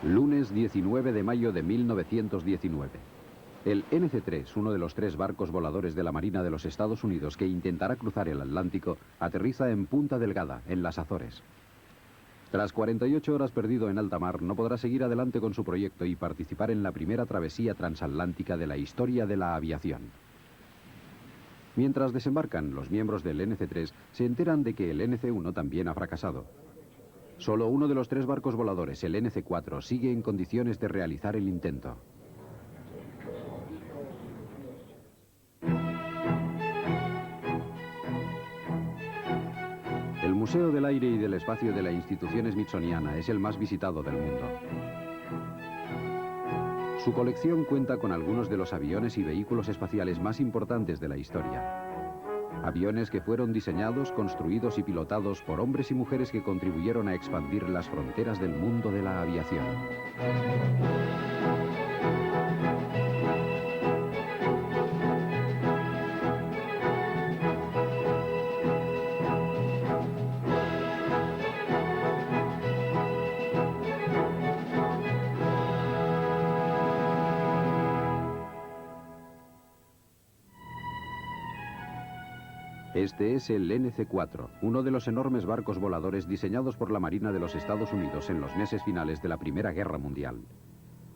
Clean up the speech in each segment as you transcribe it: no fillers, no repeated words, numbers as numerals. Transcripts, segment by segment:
Lunes 19 de mayo de 1919. El NC-3, uno de los 3 barcos voladores de la Marina de los Estados Unidos que intentará cruzar el Atlántico, aterriza en Punta Delgada, en las Azores. Tras 48 horas perdido en alta mar, no podrá seguir adelante con su proyecto y participar en la primera travesía transatlántica de la historia de la aviación. Mientras desembarcan, los miembros del NC-3 se enteran de que el NC-1 también ha fracasado. Solo uno de los 3 barcos voladores, el NC-4, sigue en condiciones de realizar el intento. El Museo del Aire y del Espacio de la institución smithsoniana es el más visitado del mundo. Su colección cuenta con algunos de los aviones y vehículos espaciales más importantes de la historia. Aviones que fueron diseñados, construidos y pilotados por hombres y mujeres que contribuyeron a expandir las fronteras del mundo de la aviación. Este es el NC-4, uno de los enormes barcos voladores diseñados por la Marina de los Estados Unidos en los meses finales de la Primera Guerra Mundial.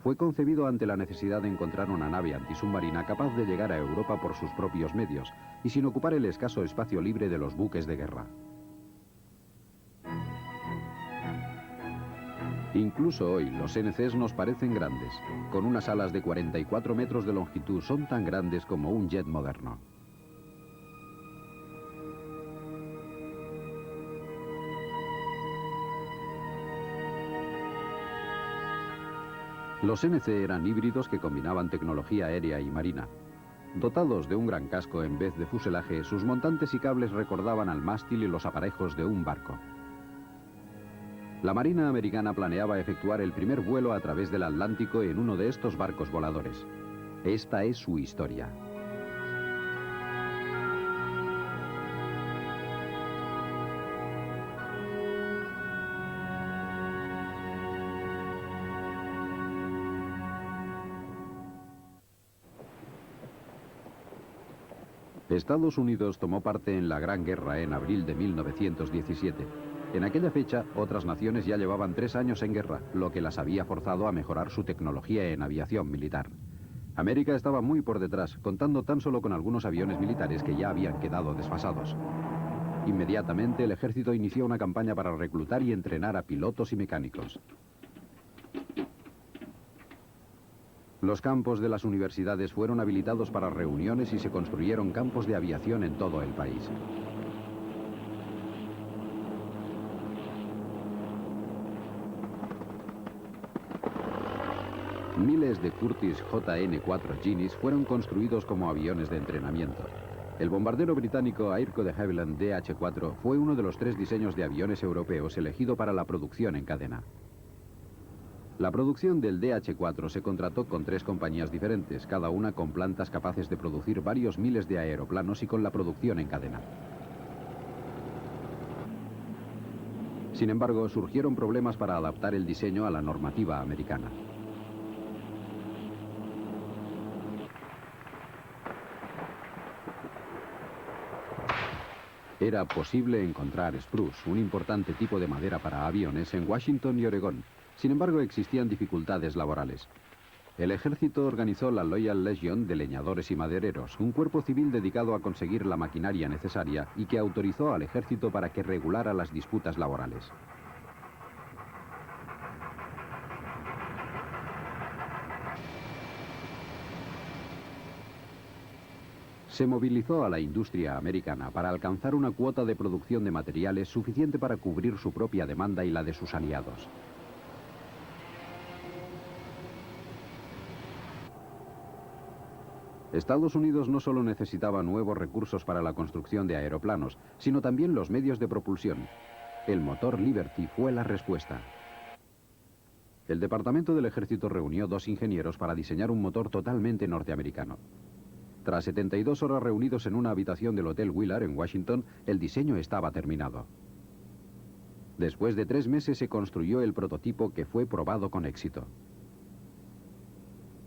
Fue concebido ante la necesidad de encontrar una nave antisubmarina capaz de llegar a Europa por sus propios medios y sin ocupar el escaso espacio libre de los buques de guerra. Incluso hoy los NCs nos parecen grandes. Con unas alas de 44 metros de longitud son tan grandes como un jet moderno. Los NC eran híbridos que combinaban tecnología aérea y marina. Dotados de un gran casco en vez de fuselaje, sus montantes y cables recordaban al mástil y los aparejos de un barco. La Marina americana planeaba efectuar el primer vuelo a través del Atlántico en uno de estos barcos voladores. Esta es su historia. Estados Unidos tomó parte en la Gran Guerra en abril de 1917. En aquella fecha, otras naciones ya llevaban 3 años en guerra, lo que las había forzado a mejorar su tecnología en aviación militar. América estaba muy por detrás, contando tan solo con algunos aviones militares que ya habían quedado desfasados. Inmediatamente, el ejército inició una campaña para reclutar y entrenar a pilotos y mecánicos. Los campos de las universidades fueron habilitados para reuniones y se construyeron campos de aviación en todo el país. Miles de Curtiss JN-4 Genies fueron construidos como aviones de entrenamiento. El bombardero británico Airco de Havilland DH-4 fue uno de los 3 diseños de aviones europeos elegido para la producción en cadena. La producción del DH-4 se contrató con 3 compañías diferentes, cada una con plantas capaces de producir varios miles de aeroplanos y con la producción en cadena. Sin embargo, surgieron problemas para adaptar el diseño a la normativa americana. Era posible encontrar spruce, un importante tipo de madera para aviones, en Washington y Oregón. Sin embargo, existían dificultades laborales. El ejército organizó la Loyal Legion de leñadores y madereros, un cuerpo civil dedicado a conseguir la maquinaria necesaria y que autorizó al ejército para que regulara las disputas laborales. Se movilizó a la industria americana para alcanzar una cuota de producción de materiales suficiente para cubrir su propia demanda y la de sus aliados. Estados Unidos no solo necesitaba nuevos recursos para la construcción de aeroplanos, sino también los medios de propulsión. El motor Liberty fue la respuesta. El Departamento del Ejército reunió 2 ingenieros para diseñar un motor totalmente norteamericano. Tras 72 horas reunidos en una habitación del Hotel Willard en Washington, el diseño estaba terminado. Después de 3 meses se construyó el prototipo que fue probado con éxito.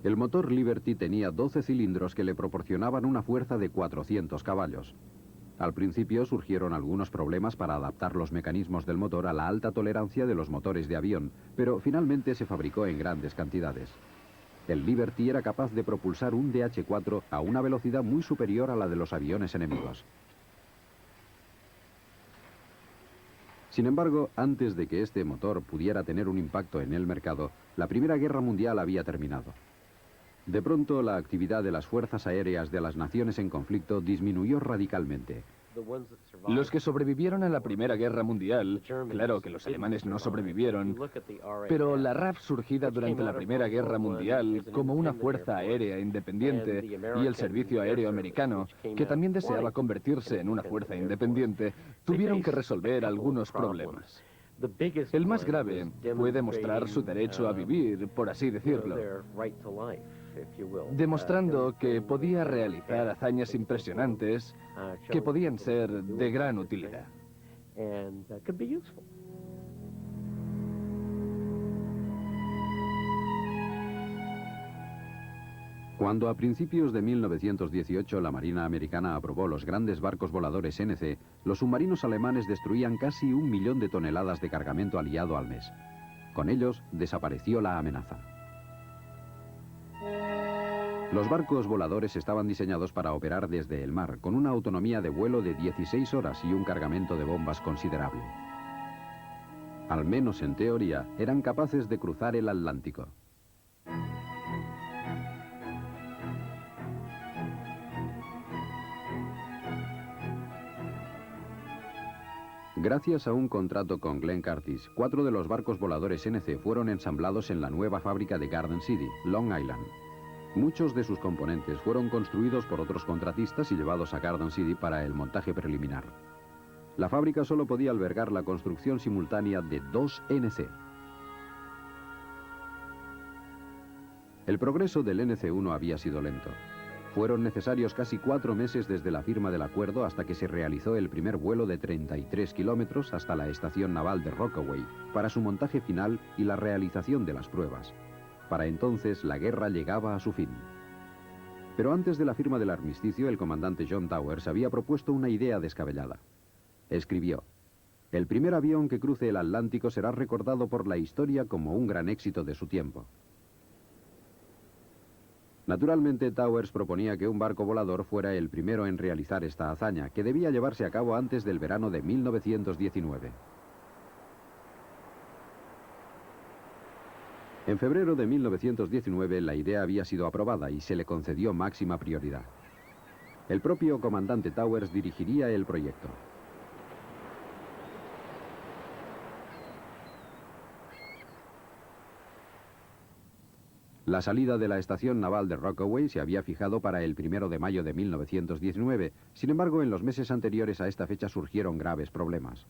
El motor Liberty tenía 12 cilindros que le proporcionaban una fuerza de 400 caballos. Al principio surgieron algunos problemas para adaptar los mecanismos del motor a la alta tolerancia de los motores de avión, pero finalmente se fabricó en grandes cantidades. El Liberty era capaz de propulsar un DH-4 a una velocidad muy superior a la de los aviones enemigos. Sin embargo, antes de que este motor pudiera tener un impacto en el mercado, la Primera Guerra Mundial había terminado. De pronto, la actividad de las fuerzas aéreas de las naciones en conflicto disminuyó radicalmente. Los que sobrevivieron a la Primera Guerra Mundial, claro que los alemanes no sobrevivieron, pero la RAF surgida durante la Primera Guerra Mundial como una fuerza aérea independiente y el Servicio Aéreo Americano, que también deseaba convertirse en una fuerza independiente, tuvieron que resolver algunos problemas. El más grave fue demostrar su derecho a vivir, por así decirlo, demostrando que podía realizar hazañas impresionantes que podían ser de gran utilidad. Cuando a principios de 1918 la Marina americana aprobó los grandes barcos voladores NC, los submarinos alemanes destruían casi 1 millón de toneladas de cargamento aliado al mes. Con ellos desapareció la amenaza. Los barcos voladores estaban diseñados para operar desde el mar, con una autonomía de vuelo de 16 horas y un cargamento de bombas considerable. Al menos en teoría, eran capaces de cruzar el Atlántico. Gracias a un contrato con Glenn Curtiss, 4 de los barcos voladores NC fueron ensamblados en la nueva fábrica de Garden City, Long Island. Muchos de sus componentes fueron construidos por otros contratistas y llevados a Garden City para el montaje preliminar. La fábrica solo podía albergar la construcción simultánea de 2 NC. El progreso del NC-1 había sido lento. Fueron necesarios casi 4 meses desde la firma del acuerdo hasta que se realizó el primer vuelo de 33 kilómetros hasta la estación naval de Rockaway para su montaje final y la realización de las pruebas. Para entonces, la guerra llegaba a su fin. Pero antes de la firma del armisticio, el comandante John Towers había propuesto una idea descabellada. Escribió: "El primer avión que cruce el Atlántico será recordado por la historia como un gran éxito de su tiempo". Naturalmente, Towers proponía que un barco volador fuera el primero en realizar esta hazaña, que debía llevarse a cabo antes del verano de 1919. En febrero de 1919 la idea había sido aprobada y se le concedió máxima prioridad. El propio comandante Towers dirigiría el proyecto. La salida de la estación naval de Rockaway se había fijado para el 1 de mayo de 1919, sin embargo en los meses anteriores a esta fecha surgieron graves problemas.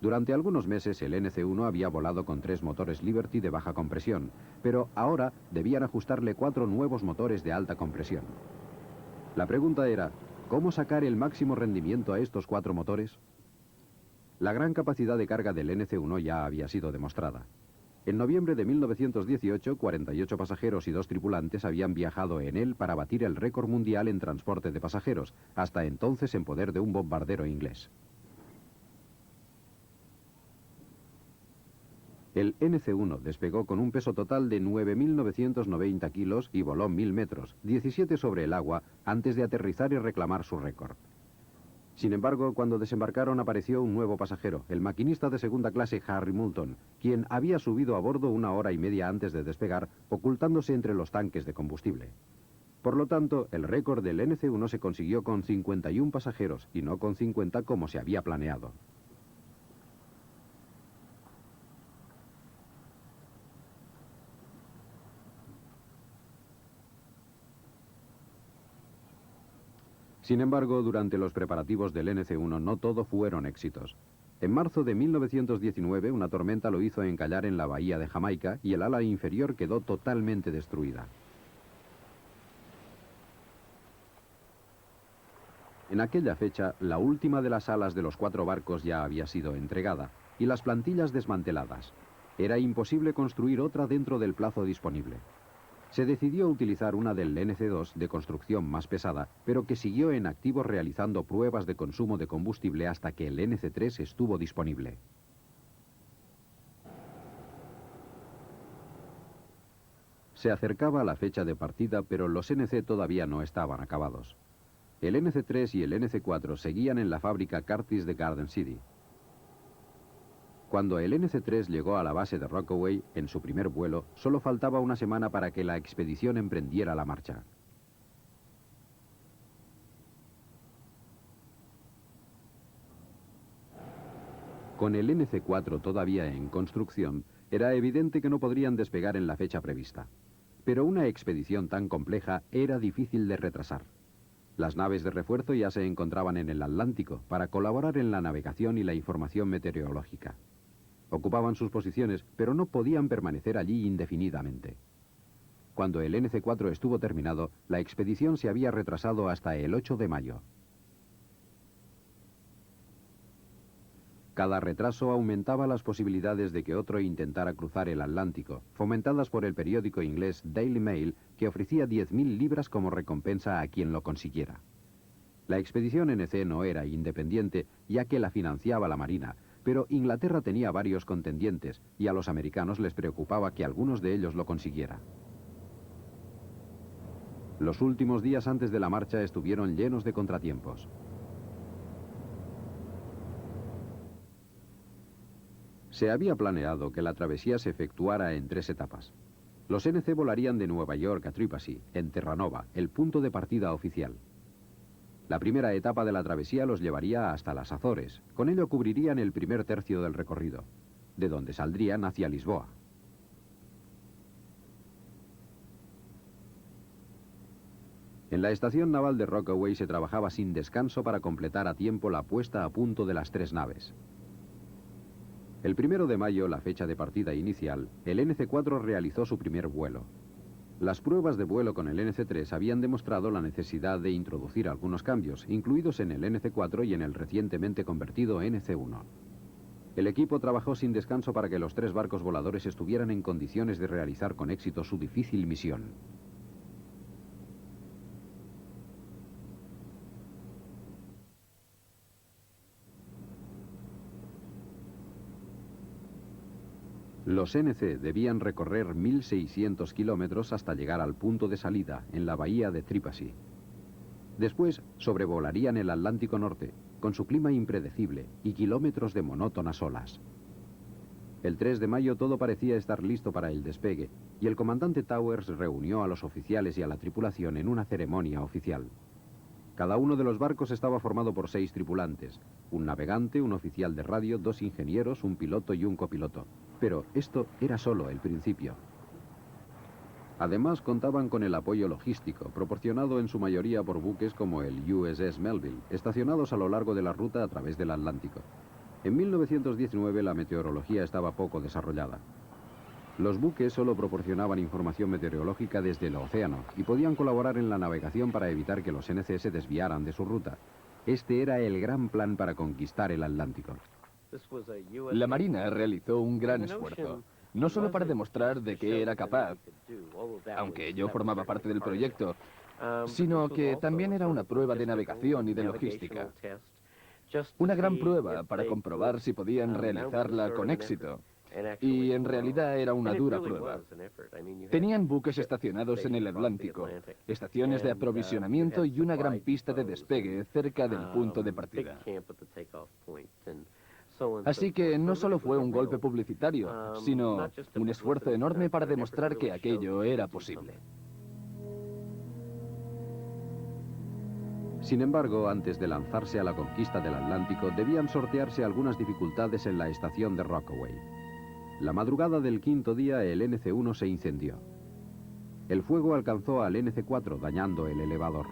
Durante algunos meses el NC-1 había volado con 3 motores Liberty de baja compresión, pero ahora debían ajustarle 4 nuevos motores de alta compresión. La pregunta era, ¿cómo sacar el máximo rendimiento a estos 4 motores? La gran capacidad de carga del NC-1 ya había sido demostrada. En noviembre de 1918, 48 pasajeros y 2 tripulantes habían viajado en él para batir el récord mundial en transporte de pasajeros, hasta entonces en poder de un bombardero inglés. El NC-1 despegó con un peso total de 9.990 kilos y voló 1.000 metros, 17 sobre el agua, antes de aterrizar y reclamar su récord. Sin embargo, cuando desembarcaron apareció un nuevo pasajero, el maquinista de segunda clase Harry Moulton, quien había subido a bordo 1 hora y media antes de despegar, ocultándose entre los tanques de combustible. Por lo tanto, el récord del NC-1 se consiguió con 51 pasajeros y no con 50 como se había planeado. Sin embargo, durante los preparativos del NC-1 no todo fueron éxitos. En marzo de 1919 una tormenta lo hizo encallar en la bahía de Jamaica y el ala inferior quedó totalmente destruida. En aquella fecha, la última de las alas de los 4 barcos ya había sido entregada. y las plantillas desmanteladas. Era imposible construir otra dentro del plazo disponible. Se decidió utilizar una del NC2 de construcción más pesada, pero que siguió en activo realizando pruebas de consumo de combustible hasta que el NC3 estuvo disponible. Se acercaba la fecha de partida, pero los NC todavía no estaban acabados. El NC3 y el NC4 seguían en la fábrica Curtiss de Garden City. Cuando el NC3 llegó a la base de Rockaway en su primer vuelo, solo faltaba una semana para que la expedición emprendiera la marcha. Con el NC4 todavía en construcción, era evidente que no podrían despegar en la fecha prevista. Pero una expedición tan compleja era difícil de retrasar. Las naves de refuerzo ya se encontraban en el Atlántico para colaborar en la navegación y la información meteorológica. Ocupaban sus posiciones, pero no podían permanecer allí indefinidamente. Cuando el NC4 estuvo terminado, la expedición se había retrasado hasta el 8 de mayo. Cada retraso aumentaba las posibilidades de que otro intentara cruzar el Atlántico, fomentadas por el periódico inglés Daily Mail, que ofrecía 10.000 libras como recompensa a quien lo consiguiera. La expedición NC no era independiente, ya que la financiaba la Marina, pero Inglaterra tenía varios contendientes, y a los americanos les preocupaba que algunos de ellos lo consiguiera. Los últimos días antes de la marcha estuvieron llenos de contratiempos. Se había planeado que la travesía se efectuara en 3 etapas. Los NC volarían de Nueva York a Tripasi, en Terranova, el punto de partida oficial. La primera etapa de la travesía los llevaría hasta las Azores. Con ello cubrirían el primer tercio del recorrido, de donde saldrían hacia Lisboa. En la estación naval de Rockaway se trabajaba sin descanso para completar a tiempo la puesta a punto de las 3 naves. El 1 de mayo, la fecha de partida inicial, el NC4 realizó su primer vuelo. Las pruebas de vuelo con el NC3 habían demostrado la necesidad de introducir algunos cambios, incluidos en el NC4 y en el recientemente convertido NC1. El equipo trabajó sin descanso para que los 3 barcos voladores estuvieran en condiciones de realizar con éxito su difícil misión. Los NC debían recorrer 1.600 kilómetros hasta llegar al punto de salida, en la bahía de Tripasi. Después sobrevolarían el Atlántico Norte, con su clima impredecible y kilómetros de monótonas olas. El 3 de mayo todo parecía estar listo para el despegue, y el comandante Towers reunió a los oficiales y a la tripulación en una ceremonia oficial. Cada uno de los barcos estaba formado por 6 tripulantes, un navegante, un oficial de radio, 2 ingenieros, un piloto y un copiloto. Pero esto era solo el principio. Además, contaban con el apoyo logístico, proporcionado en su mayoría por buques como el USS Melville, estacionados a lo largo de la ruta a través del Atlántico. En 1919 la meteorología estaba poco desarrollada. Los buques solo proporcionaban información meteorológica desde el océano y podían colaborar en la navegación para evitar que los NC se desviaran de su ruta. Este era el gran plan para conquistar el Atlántico. La Marina realizó un gran esfuerzo, no solo para demostrar de qué era capaz, aunque yo formaba parte del proyecto, sino que también era una prueba de navegación y de logística. Una gran prueba para comprobar si podían realizarla con éxito. Y en realidad era una dura prueba. Tenían buques estacionados en el Atlántico, estaciones de aprovisionamiento y una gran pista de despegue cerca del punto de partida. Así que no solo fue un golpe publicitario, sino un esfuerzo enorme para demostrar que aquello era posible. Sin embargo, antes de lanzarse a la conquista del Atlántico, debían sortearse algunas dificultades en la estación de Rockaway. La madrugada del 5.º día, el NC1 se incendió. El fuego alcanzó al NC4, dañando el elevador.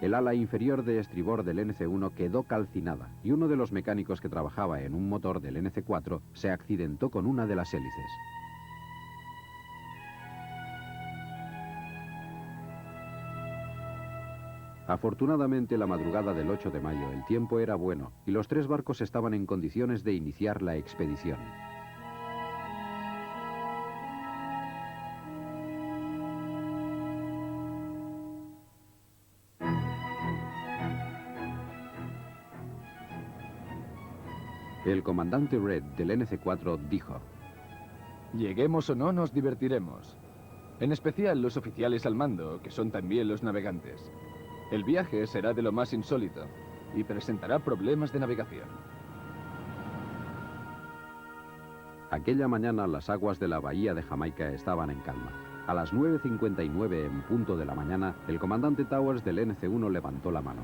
El ala inferior de estribor del NC1 quedó calcinada y uno de los mecánicos que trabajaba en un motor del NC4 se accidentó con una de las hélices. Afortunadamente, la madrugada del 8 de mayo el tiempo era bueno y los 3 barcos estaban en condiciones de iniciar la expedición. El comandante Red del NC-4 dijo: Lleguemos o no, nos divertiremos. En especial los oficiales al mando, que son también los navegantes. El viaje será de lo más insólito y presentará problemas de navegación. Aquella mañana las aguas de la bahía de Jamaica estaban en calma. A las 9:59 en punto de la mañana, el comandante Towers del NC-1 levantó la mano.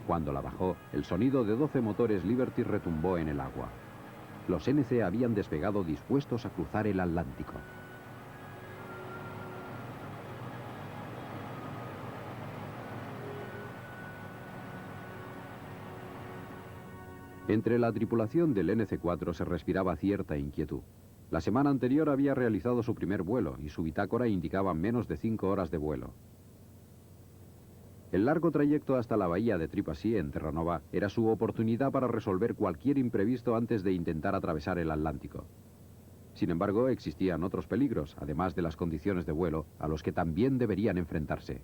Cuando la bajó, el sonido de 12 motores Liberty retumbó en el agua. Los NC habían despegado dispuestos a cruzar el Atlántico. Entre la tripulación del NC-4 se respiraba cierta inquietud. La semana anterior había realizado su primer vuelo y su bitácora indicaba menos de 5 horas de vuelo. El largo trayecto hasta la bahía de Tripasí, en Terranova, era su oportunidad para resolver cualquier imprevisto antes de intentar atravesar el Atlántico. Sin embargo, existían otros peligros, además de las condiciones de vuelo, a los que también deberían enfrentarse.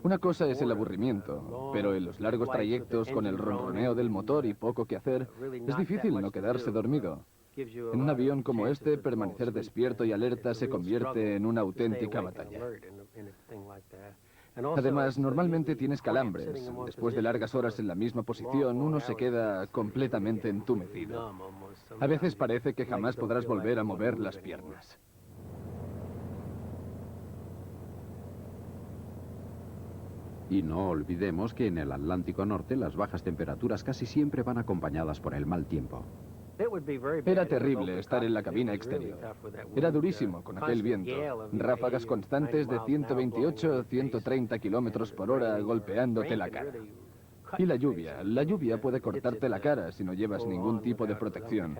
Una cosa es el aburrimiento, pero en los largos trayectos con el ronroneo del motor y poco que hacer, es difícil no quedarse dormido. En un avión como este, permanecer despierto y alerta se convierte en una auténtica batalla. Además, normalmente tienes calambres. Después de largas horas en la misma posición, uno se queda completamente entumecido. A veces parece que jamás podrás volver a mover las piernas. Y no olvidemos que en el Atlántico Norte las bajas temperaturas casi siempre van acompañadas por el mal tiempo. Era terrible estar en la cabina exterior. Era durísimo con aquel viento. Ráfagas constantes de 128 o 130 kilómetros por hora golpeándote la cara. Y la lluvia puede cortarte la cara si no llevas ningún tipo de protección.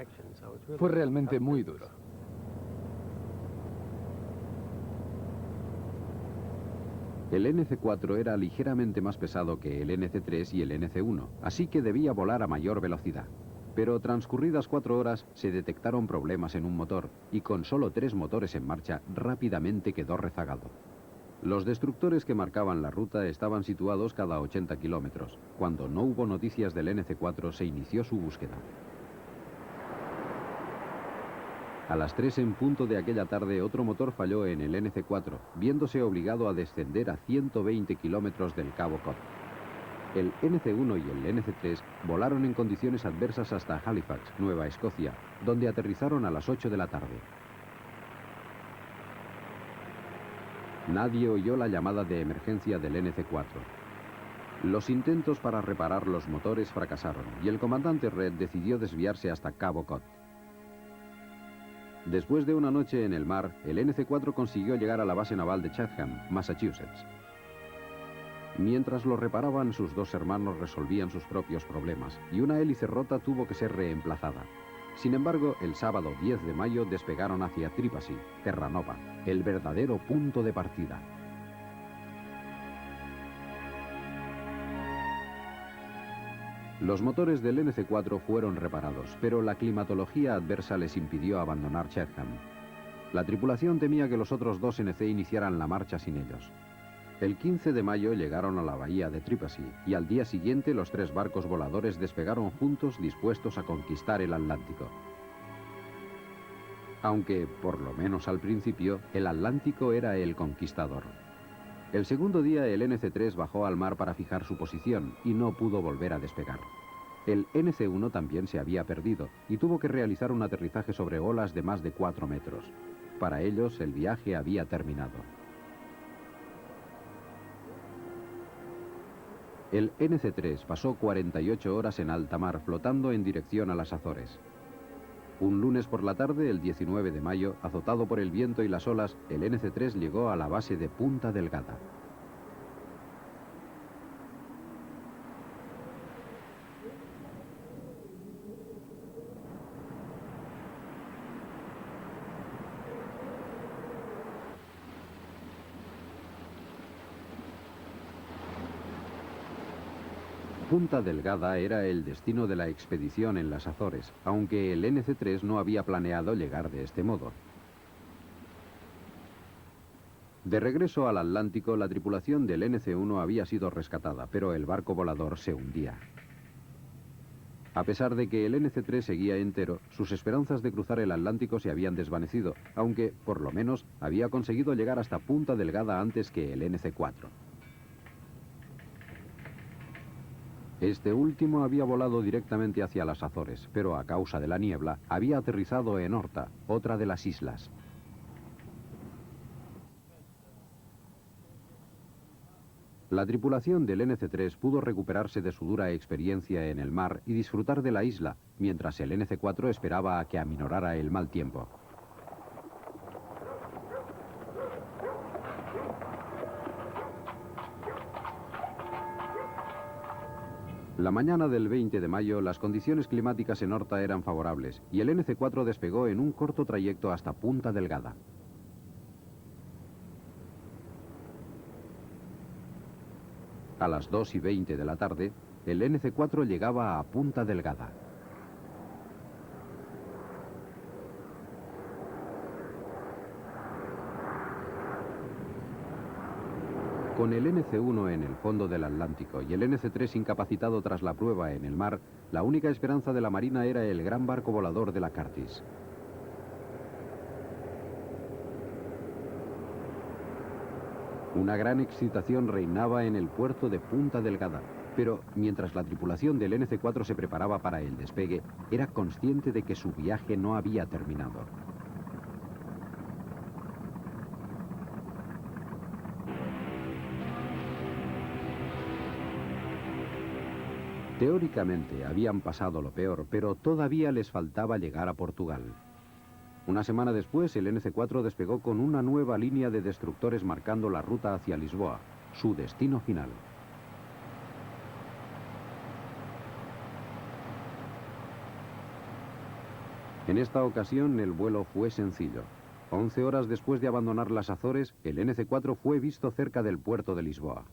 Fue realmente muy duro. El NC-4 era ligeramente más pesado que el NC-3 y el NC-1, así que debía volar a mayor velocidad. Pero transcurridas 4 horas se detectaron problemas en un motor y con solo 3 motores en marcha rápidamente quedó rezagado. Los destructores que marcaban la ruta estaban situados cada 80 kilómetros. Cuando no hubo noticias del NC-4 se inició su búsqueda. A las 3 en punto de aquella tarde otro motor falló en el NC-4, viéndose obligado a descender a 120 kilómetros del Cabo Cod. El NC-1 y el NC-3 volaron en condiciones adversas hasta Halifax, Nueva Escocia, donde aterrizaron a las 8 de la tarde. Nadie oyó la llamada de emergencia del NC-4. Los intentos para reparar los motores fracasaron y el comandante Red decidió desviarse hasta Cabo Cod. Después de una noche en el mar, el NC-4 consiguió llegar a la base naval de Chatham, Massachusetts. Mientras lo reparaban, sus 2 hermanos resolvían sus propios problemas y una hélice rota tuvo que ser reemplazada. Sin embargo, el sábado 10 de mayo despegaron hacia Tripasí, Terranova, el verdadero punto de partida. Los motores del NC-4 fueron reparados, pero la climatología adversa les impidió abandonar Chatham. La tripulación temía que los otros 2 NC iniciaran la marcha sin ellos. El 15 de mayo llegaron a la bahía de Tripasí y al día siguiente los 3 barcos voladores despegaron juntos dispuestos a conquistar el Atlántico. Aunque, por lo menos al principio, el Atlántico era el conquistador. El segundo día el NC-3 bajó al mar para fijar su posición y no pudo volver a despegar. El NC-1 también se había perdido y tuvo que realizar un aterrizaje sobre olas de más de 4 metros. Para ellos el viaje había terminado. El NC-3 pasó 48 horas en alta mar flotando en dirección a las Azores. Un lunes por la tarde, el 19 de mayo, azotado por el viento y las olas, el NC-3 llegó a la base de Punta Delgada. Punta Delgada era el destino de la expedición en las Azores, aunque el NC-3 no había planeado llegar de este modo. De regreso al Atlántico, la tripulación del NC-1 había sido rescatada, pero el barco volador se hundía. A pesar de que el NC-3 seguía entero, sus esperanzas de cruzar el Atlántico se habían desvanecido, aunque, por lo menos, había conseguido llegar hasta Punta Delgada antes que el NC-4. Este último había volado directamente hacia las Azores, pero a causa de la niebla, había aterrizado en Horta, otra de las islas. La tripulación del NC-3 pudo recuperarse de su dura experiencia en el mar y disfrutar de la isla, mientras el NC-4 esperaba a que aminorara el mal tiempo. La mañana del 20 de mayo, las condiciones climáticas en Horta eran favorables y el NC-4 despegó en un corto trayecto hasta Punta Delgada. A las 2:20 de la tarde, el NC-4 llegaba a Punta Delgada. Con el NC-1 en el fondo del Atlántico y el NC-3 incapacitado tras la prueba en el mar, la única esperanza de la Marina era el gran barco volador de la Curtis. Una gran excitación reinaba en el puerto de Punta Delgada, pero mientras la tripulación del NC-4 se preparaba para el despegue, era consciente de que su viaje no había terminado. Teóricamente habían pasado lo peor, pero todavía les faltaba llegar a Portugal. Una semana después, el NC-4 despegó con una nueva línea de destructores marcando la ruta hacia Lisboa, su destino final. En esta ocasión, el vuelo fue sencillo. 11 horas después de abandonar las Azores, el NC-4 fue visto cerca del puerto de Lisboa.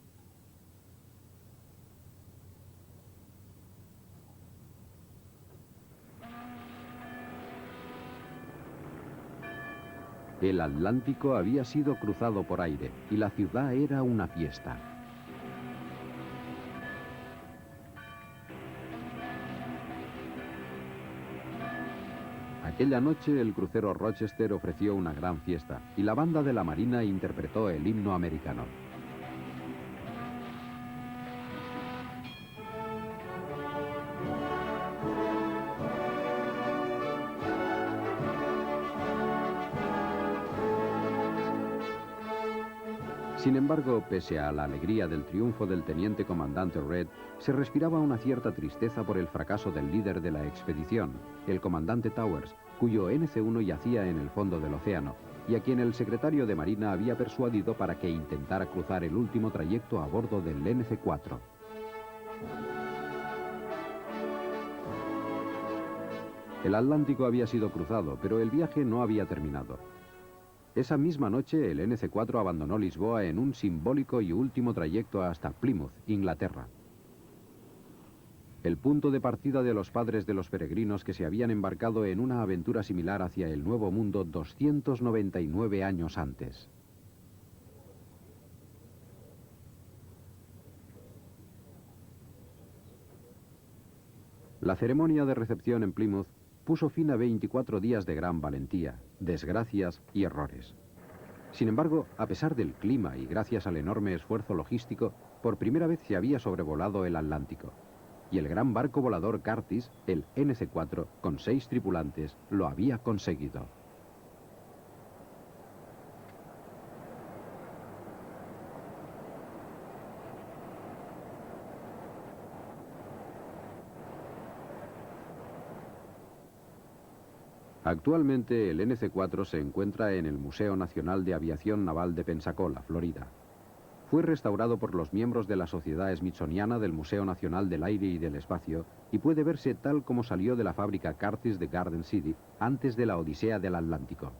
El Atlántico había sido cruzado por aire y la ciudad era una fiesta. Aquella noche el crucero Rochester ofreció una gran fiesta y la banda de la Marina interpretó el himno americano. Sin embargo, pese a la alegría del triunfo del teniente comandante Reed, se respiraba una cierta tristeza por el fracaso del líder de la expedición, el comandante Towers, cuyo NC-1 yacía en el fondo del océano, y a quien el secretario de Marina había persuadido para que intentara cruzar el último trayecto a bordo del NC-4. El Atlántico había sido cruzado, pero el viaje no había terminado. Esa misma noche, el NC-4 abandonó Lisboa en un simbólico y último trayecto hasta Plymouth, Inglaterra. El punto de partida de los padres de los peregrinos que se habían embarcado en una aventura similar hacia el Nuevo Mundo 299 años antes. La ceremonia de recepción en Plymouth puso fin a 24 días de gran valentía, desgracias y errores. Sin embargo, a pesar del clima y gracias al enorme esfuerzo logístico, por primera vez se había sobrevolado el Atlántico. Y el gran barco volador Curtis, el NC-4, con 6 tripulantes, lo había conseguido. Actualmente el NC-4 se encuentra en el Museo Nacional de Aviación Naval de Pensacola, Florida. Fue restaurado por los miembros de la Sociedad Smithsoniana del Museo Nacional del Aire y del Espacio y puede verse tal como salió de la fábrica Curtis de Garden City antes de la Odisea del Atlántico.